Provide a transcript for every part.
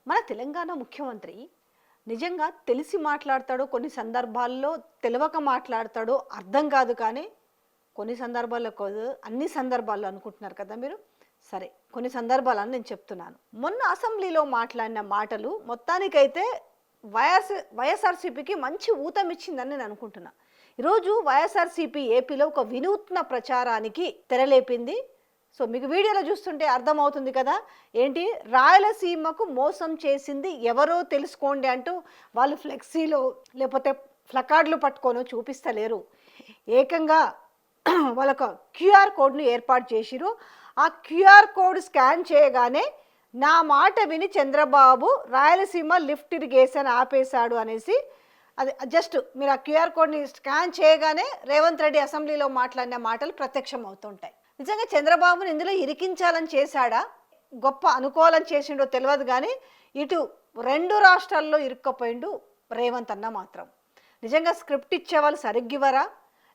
మన తెలంగాణ ముఖ్యమంత్రి నిజంగా తెలిసి మాట్లాడతాడో, కొన్ని సందర్భాల్లో తెలవక మాట్లాడతాడో అర్థం కాదు. కానీ కొన్ని సందర్భాల్లో కాదు, అన్ని సందర్భాల్లో అనుకుంటున్నారు కదా మీరు. సరే, కొన్ని సందర్భాలని నేను చెప్తున్నాను. మొన్న అసెంబ్లీలో మాట్లాడిన మాటలు మొత్తానికైతే వైఎస్ఆర్సీపీకి మంచి ఊతమిచ్చిందని నేను అనుకుంటున్నా. ఈరోజు వైఎస్ఆర్సీపీ ఏపీలో ఒక వినూత్న ప్రచారానికి తెరలేపింది. సో మీకు వీడియోలో చూస్తుంటే అర్థమవుతుంది కదా, ఏంటి రాయలసీమకు మోసం చేసింది ఎవరో తెలుసుకోండి అంటూ వాళ్ళు ఫ్లెక్సీలో లేకపోతే ప్లకార్డులు పట్టుకొని చూపిస్తలేరు. ఏకంగా వాళ్ళొక క్యూఆర్ కోడ్ను ఏర్పాటు చేసిరు. ఆ క్యూఆర్ కోడ్ స్కాన్ చేయగానే నా మాట విని చంద్రబాబు రాయలసీమ లిఫ్ట్ ఇరిగేషన్ ఆపేశాడు అనేసి, అది జస్ట్ మీరు ఆ క్యూఆర్ కోడ్ని స్కాన్ చేయగానే రేవంత్ రెడ్డి అసెంబ్లీలో మాట్లాడిన మాటలు ప్రత్యక్షం అవుతుంటాయి. నిజంగా చంద్రబాబుని ఇందులో ఇరికించాలని చేశాడా, గొప్ప అనుకోవాలని చేసిండో తెలియదు. కానీ ఇటు రెండు రాష్ట్రాల్లో ఇరుక్కపోయిండు రేవంత్ అన్న మాత్రం. నిజంగా స్క్రిప్ట్ ఇచ్చేవాళ్ళు సరిగ్గివరా,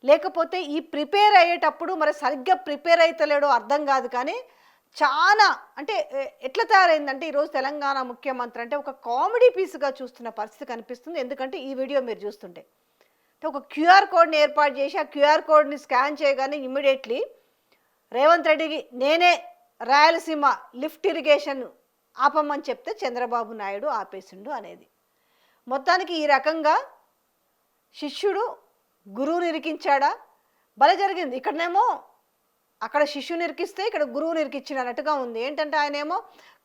లేకపోతే ఈ ప్రిపేర్ అయ్యేటప్పుడు మరి సరిగ్గా ప్రిపేర్ అవుతలేడో అర్థం కాదు. కానీ చాలా అంటే ఎట్లా తయారైందంటే ఈరోజు తెలంగాణ ముఖ్యమంత్రి అంటే ఒక కామెడీ పీస్గా చూస్తున్న పరిస్థితి కనిపిస్తుంది. ఎందుకంటే ఈ వీడియో మీరు చూస్తుంటే ఒక క్యూఆర్ కోడ్ని ఏర్పాటు చేసి ఆ క్యూఆర్ కోడ్ని స్కాన్ చేయగానే ఇమ్మీడియట్లీ రేవంత్ రెడ్డికి నేనే రాయలసీమ లిఫ్ట్ ఇరిగేషన్ ఆపమని చెప్తే చంద్రబాబు నాయుడు ఆపేసిండు అనేది. మొత్తానికి ఈ రకంగా శిష్యుడు గురువుని ఇరికించాడా, భలే జరిగింది. ఇక్కడనేమో అక్కడ శిష్యుని ఇరికిస్తే ఇక్కడ గురువుని ఇరికించిన అన్నట్టుగా ఉంది. ఏంటంటే ఆయన ఏమో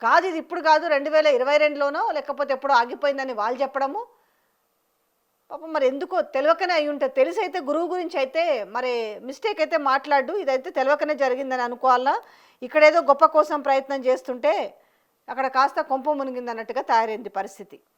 కాదు ఇది ఇప్పుడు కాదు 2022లోనో లేకపోతే ఎప్పుడో ఆగిపోయిందని వాళ్ళు చెప్పడము. పాపం మరి ఎందుకో తెలియకనే అయి ఉంటుంది. తెలిసి అయితే గురువు గురించి అయితే మరి మిస్టేక్ అయితే మాట్లాడు, ఇదైతే తెలియకనే జరిగిందని అనుకోవాలా. ఇక్కడేదో గొప్ప కోసం ప్రయత్నం చేస్తుంటే అక్కడ కాస్త కొంప మునిగింది అన్నట్టుగా తయారైంది పరిస్థితి.